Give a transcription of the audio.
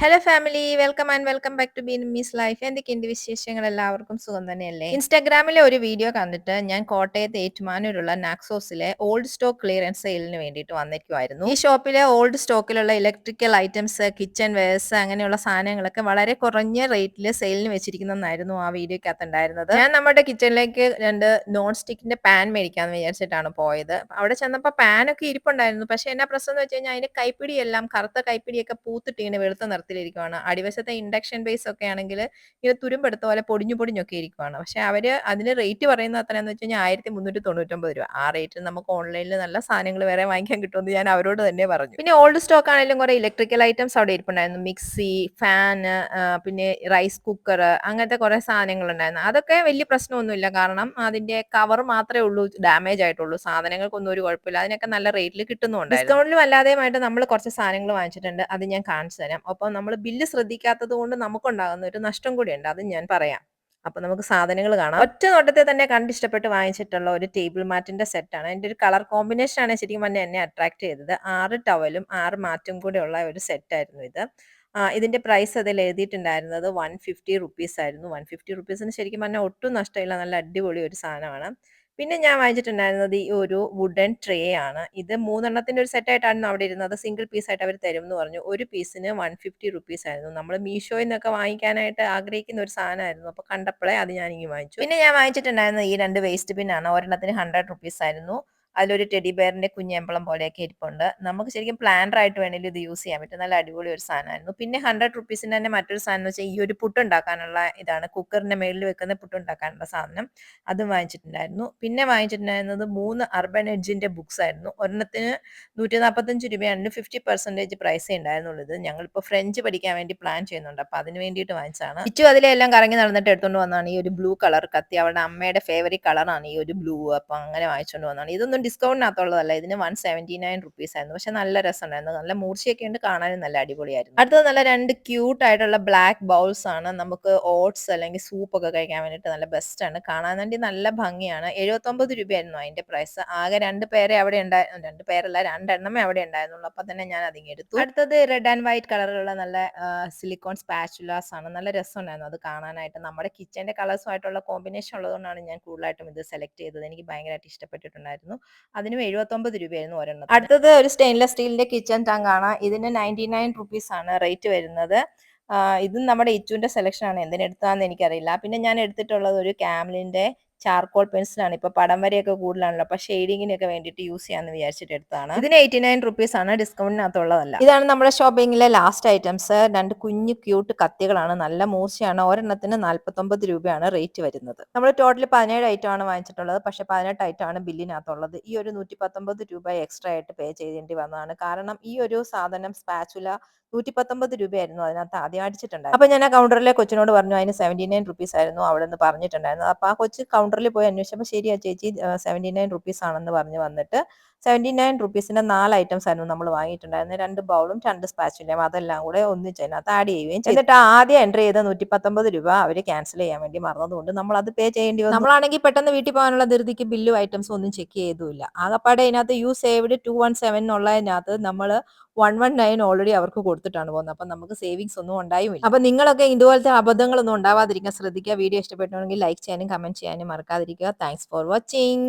Hello family, welcome and welcome back to bean miss life. എന്തൊക്കെയുണ്ട് വിശേഷങ്ങൾ? എല്ലാവർക്കും സുഖം തന്നെയല്ലേ? ഇൻസ്റ്റാഗ്രാമിലെ ഒരു വീഡിയോ കണ്ടിട്ട് ഞാൻ കോട്ടയത്ത് ഏറ്റുമാനൂരുള്ള നാക്സോസിലെ ഓൾഡ് സ്റ്റോക്ക് ക്ലിയറൻസ് സെയിലിന് വേണ്ടിയിട്ട് വന്നിരിക്കുമായിരുന്നു. ഈ ഷോപ്പിലെ ഓൾഡ് സ്റ്റോക്കിലുള്ള ഇലക്ട്രിക്കൽ ഐറ്റംസ്, കിച്ചൺ വെയർസ് അങ്ങനെയുള്ള സാധനങ്ങളൊക്കെ വളരെ കുറഞ്ഞ റേറ്റിൽ സെയിലിന് വെച്ചിരിക്കുന്നതായിരുന്നു ആ വീഡിയോക്കകത്ത് ഉണ്ടായിരുന്നത്. ഞാൻ നമ്മുടെ കിച്ചണിലേക്ക് 2 നോൺ സ്റ്റിക്കിന്റെ പാൻ മേടിക്കാന്ന് വിചാരിച്ചിട്ടാണ് പോയത്. അവിടെ ചെന്നപ്പോൾ പാനൊക്കെ ഇരിപ്പുണ്ടായിരുന്നു. പക്ഷെ എന്നാ പ്രശ്നം എന്ന് വെച്ച് കഴിഞ്ഞാൽ അതിന്റെ കൈപ്പിടിയെല്ലാം കറുത്ത കൈപ്പിടിയൊക്കെ പൂത്തിട്ട് ഇങ്ങനെ വെളുത്ത നിറത്തിലിരിക്കുവാണ്. അടിവശത്തെ ഇൻഡക്ഷൻ ബേസ് ഒക്കെ ആണെങ്കിൽ ഇങ്ങനെ തുരുമ്പെടുത്ത പോലെ പൊടിഞ്ഞു പൊടിഞ്ഞൊക്കെ ഇരിക്കുവാണ്. പക്ഷെ അവര് അതിന് റേറ്റ് പറയുന്നത് എത്രയാന്ന് വെച്ച് കഴിഞ്ഞാൽ ₹1399. ആ റേറ്റിന് നമുക്ക് ഓൺലൈനിൽ നല്ല സാധനങ്ങൾ വേറെ വാങ്ങിക്കാൻ കിട്ടുമെന്ന് ഞാൻ അവരോട് തന്നെ പറഞ്ഞു. പിന്നെ ഓൾഡ് സ്റ്റോക്ക് ആണെങ്കിലും കുറെ ഇലക്ട്രിക്കൽ ഐറ്റംസ് അവിടെ ഇരിപ്പുണ്ടായിരുന്നു. മിക്സി, ഫാന്, പിന്നെ റൈസ് കുക്കർ, അങ്ങനത്തെ കുറെ സാധനങ്ങൾ ഉണ്ടായിരുന്നു. അതൊക്കെ വലിയ പ്രശ്നമൊന്നുമില്ല. കാരണം അതിന്റെ കവർ മാത്രമേ ഉള്ളൂ ഡാമേജ് ആയിട്ടുള്ളൂ. സാധനങ്ങൾക്കൊന്നും ഒരു കുഴപ്പമില്ല. അതിനൊക്കെ നല്ല റേറ്റിൽ കിട്ടുന്നുണ്ടായിരുന്നു. ഡിസ്കൗണ്ടിലും അല്ലാതെയുമായിട്ട് നമ്മൾ കുറച്ച് സാധനങ്ങൾ വാങ്ങിച്ചിട്ടുണ്ട്. അത് ഞാൻ കാണിച്ചു തരാം. ഒപ്പം നമ്മൾ ബില്ല് ശ്രദ്ധിക്കാത്തത് കൊണ്ട് നമുക്കുണ്ടാകുന്ന ഒരു നഷ്ടം കൂടിയുണ്ട്. അത് ഞാൻ പറയാം. അപ്പൊ നമുക്ക് സാധനങ്ങൾ കാണാം. ഒറ്റ നോട്ടത്തിൽ തന്നെ കണ്ടിഷ്ടപ്പെട്ട് വാങ്ങിച്ചിട്ടുള്ള ഒരു ടേബിൾ മാറ്റിന്റെ സെറ്റാണ്. അതിന്റെ ഒരു കളർ കോമ്പിനേഷൻ ആണ് ശരിക്കും പറഞ്ഞാൽ എന്നെ അട്രാക്ട് ചെയ്തത്. 6 ടവലും 6 മാറ്റും കൂടെ ഉള്ള ഒരു സെറ്റ് ആയിരുന്നു ഇത്. ഇതിന്റെ പ്രൈസ് അതിൽ എഴുതിയിട്ടുണ്ടായിരുന്നത് ₹150 ആയിരുന്നു. ₹150 ശരിക്കും പറഞ്ഞാൽ ഒട്ടും നഷ്ടമില്ല. നല്ല അടിപൊളി ഒരു സാധനമാണ്. പിന്നെ ഞാൻ വാങ്ങിച്ചിട്ടുണ്ടായിരുന്നത് ഈ ഒരു വുഡൻ ട്രേ ആണ്. ഇത് 3 എണ്ണത്തിന്റെ ഒരു സെറ്റ് ആയിട്ടായിരുന്നു അവിടെ ഇരുന്നത്. സിംഗിൾ പീസ് ആയിട്ട് അവർ തരും എന്ന് പറഞ്ഞു. ഒരു പീസിന് ₹150 ആയിരുന്നു. നമ്മൾ മീഷോയിൽ നിന്നൊക്കെ വാങ്ങിക്കാനായിട്ട് ആഗ്രഹിക്കുന്ന ഒരു സാധനമായിരുന്നു. അപ്പൊ കണ്ടപ്പോഴേ അത് ഞാൻ ഇങ്ങ് വാങ്ങിച്ചു. പിന്നെ ഞാൻ വാങ്ങിച്ചിട്ടുണ്ടായിരുന്നത് ഈ 2 വേസ്റ്റ് ബിൻ ആണ്. ഒരെണ്ണത്തിന് ₹100 ആയിരുന്നു. അതിലൊരു ടെഡി ബെയറിന്റെ കുഞ്ഞമ്പളം പോലെയൊക്കെ ഇരിപ്പുണ്ട്. നമുക്ക് ശരിക്കും പ്ലാന്റർ ആയിട്ട് വേണമെങ്കിലും ഇത് യൂസ് ചെയ്യാൻ പറ്റും. നല്ല അടിപൊളി ഒരു സാധനമായിരുന്നു. പിന്നെ ₹100 തന്നെ മറ്റൊരു സാധനം എന്ന് വെച്ചാൽ ഈ ഒരു പുട്ടുണ്ടാക്കാനുള്ള ഇതാണ്. കുക്കറിന്റെ മേളിൽ വെക്കുന്ന പുട്ടുണ്ടാക്കാനുള്ള സാധനം. അതും വാങ്ങിച്ചിട്ടുണ്ടായിരുന്നു. പിന്നെ വാങ്ങിച്ചിട്ടുണ്ടായിരുന്നത് 3 അർബൻ എഡ്ജിന്റെ ബുക്സ് ആയിരുന്നു. ഒരെണ്ണത്തിന് ₹145 50% പ്രൈസേ ഉണ്ടായിരുന്നുള്ളൂ. ഇത് ഞങ്ങളിപ്പോൾ ഫ്രഞ്ച് പഠിക്കാൻ വേണ്ടി പ്ലാൻ ചെയ്യുന്നുണ്ട്. അപ്പൊ അതിന് വേണ്ടിയിട്ട് വാങ്ങിച്ചതാണ്. ഇച്ചു അതിലെല്ലാം കറങ്ങി നടന്നിട്ട് എടുത്തുകൊണ്ട് വന്നതാണ് ഈ ഒരു ബ്ലൂ കളർ കത്തി. അവളുടെ അമ്മയുടെ ഫേവറേറ്റ് കളറാണ് ഈ ഒരു ബ്ലൂ. അപ്പൊ അങ്ങനെ വാങ്ങിച്ചുകൊണ്ട് വന്നതാണ്. ഇതൊന്നും ഡിസ്കൗണ്ടിനകത്തുള്ളതല്ല. ഇതിന് ₹179 ആയിരുന്നു. പക്ഷെ നല്ല രസമുണ്ടായിരുന്നു. നല്ല മൂർച്ചയൊക്കെ ഉണ്ട്. കാണാനും നല്ല അടിപൊളിയായിരുന്നു. അടുത്തത് നല്ല 2 ക്യൂട്ട് ആയിട്ടുള്ള ബ്ലാക്ക് ബൗൾസ് ആണ്. നമുക്ക് ഓട്സ് അല്ലെങ്കിൽ സൂപ്പ് ഒക്കെ കഴിക്കാൻ വേണ്ടിയിട്ട് നല്ല ബെസ്റ്റ് ആണ്. കാണാൻ വേണ്ടി നല്ല ഭംഗിയാണ്. ₹79 ആയിരുന്നു അതിന്റെ പ്രൈസ്. ആകെ 2 പേരെ അവിടെ ഉണ്ടായിരുന്നു. 2 പേരല്ല, 2 എണ്ണമേ അവിടെ ഉണ്ടായിരുന്നുള്ളൂ. അപ്പൊ തന്നെ ഞാൻ അതിങ്ങ് എടുത്തു. അടുത്തത് റെഡ് ആൻഡ് വൈറ്റ് കളറിലുള്ള നല്ല സിലിക്കോൺ സ്പാച്ചുലാസ് ആണ്. നല്ല രസമുണ്ടായിരുന്നു അത് കാണാനായിട്ട്. നമ്മുടെ കിച്ചന്റെ കളേഴ്സുമായിട്ടുള്ള കോമ്പിനേഷൻ ഉള്ളതുകൊണ്ടാണ് ഞാൻ കൂടുതലായിട്ടും ഇത് സെലക്ട് ചെയ്തത്. എനിക്ക് ഭയങ്കരമായിട്ട് ഇഷ്ടപ്പെട്ടിട്ടുണ്ടായിരുന്നു. അതിനും ₹79 ആയിരുന്നു ഒരെണ്ണം. അടുത്തത് ഒരു സ്റ്റെയിൻലെസ് സ്റ്റീലിന്റെ കിച്ചൺ ടാങ്ക് ആണ്. ഇതിന് ₹99 ആണ് റേറ്റ് വരുന്നത്. ഇതും നമ്മുടെ ഇച്ചുവിന്റെ സെലക്ഷൻ ആണ്. എന്തിനെടുത്താന്ന് എനിക്കറിയില്ല. പിന്നെ ഞാൻ എടുത്തിട്ടുള്ളത് ഒരു ക്യാമലിന്റെ ചാർക്കോൾ പെൻസിലാണ്. ഇപ്പൊ പടം വരെയൊക്കെ കൂടുതലാണല്ലോ. അപ്പൊ ഷെയ്ഡിങ്ങിനൊക്കെ വേണ്ടിയിട്ട് യൂസ് ചെയ്യാന്ന് വിചാരിച്ചിട്ട് എടുത്തതാണ്. ഇതിന് ₹89 ആണ്. ഡിസ്കൗണ്ടിനകത്തുള്ളതല്ല. ഇതാണ് നമ്മുടെ ഷോപ്പിംഗിലെ ലാസ്റ്റ് ഐറ്റംസ്. 2 കുഞ്ഞു ക്യൂട്ട് കത്തികളാണ്. നല്ല മൂർച്ചയാണ്. ഒരെണ്ണത്തിന് ₹49 റേറ്റ് വരുന്നത്. നമ്മൾ ടോട്ടൽ 17 ഐറ്റം ആണ് വാങ്ങിച്ചിട്ടുള്ളത്. പക്ഷെ 18 ഐറ്റം ആണ് ബില്ലിനകത്തുള്ളത്. ഈ ഒരു ₹119 എക്സ്ട്രാ ആയിട്ട് പേ ചെയ്യേണ്ടി വന്നതാണ്. കാരണം ഈ ഒരു സാധനം സ്പാച്ചുല ₹119 ആയിരുന്നു അതിനകത്ത് ആദ്യം അടിച്ചിട്ടുണ്ടായിരുന്നു. അപ്പൊ ഞാൻ ആ കൗണ്ടറിലെ കൊച്ചിനോട് പറഞ്ഞു അതിന് ₹79 ആയിരുന്നു അവിടെ നിന്ന് പറഞ്ഞിട്ടുണ്ടായിരുന്നു. അപ്പൊ ആ കൊച്ച് കൗണ്ടറിൽ പോയി അന്വേഷിച്ചപ്പോൾ ശരിയാ ചേച്ചി ₹79 ആണെന്ന് പറഞ്ഞ് വന്നിട്ട് ₹79 4 ഐറ്റംസ് ആയിരുന്നു നമ്മൾ വാങ്ങിയിട്ടുണ്ടായിരുന്നത്. 2 ബൗളും 2 സ്പാച്ചുലയും അതെല്ലാം കൂടെ ഒന്നിച്ച് അതിനകത്ത് ആഡ് ചെയ്യുകയും ചെയ്തു. എന്നിട്ട് ആദ്യം എൻട്രി ചെയ്ത ₹119 അവര് ക്യാൻസൽ ചെയ്യാൻ വേണ്ടി മറന്നതുകൊണ്ട് നമ്മൾ അത് പേ ചെയ്യേണ്ടി വന്നു. നമ്മളാണെങ്കിൽ പെട്ടെന്ന് വീട്ടിൽ പോകാനുള്ള ധൃതിക്ക് ബില്ലും ഐറ്റംസും ഒന്നും ചെക്ക് ചെയ്തുമില്ല. ആകപ്പാടെ ഇതിനകത്ത് യു സേവ്ഡ് 217 എന്നുള്ളതിനകത്ത് നമ്മൾ 119 ഓൾറെഡി അവർക്ക് കൊടുത്തിട്ടാണ് പോകുന്നത്. അപ്പൊ നമുക്ക് സേവിങ്സ് ഒന്നും ഉണ്ടായുമില്ല. അപ്പൊ നിങ്ങളൊക്കെ ഇതുപോലത്തെ അബദ്ധങ്ങളൊന്നും ഉണ്ടാവാതിരിക്കാൻ ശ്രദ്ധിക്കുക. വീഡിയോ ഇഷ്ടപ്പെട്ടുണ്ടെങ്കിൽ ലൈക്ക് ചെയ്യാനും കമന്റ് ചെയ്യാനും മറക്കാതിരിക്കുക. Thanks for watching.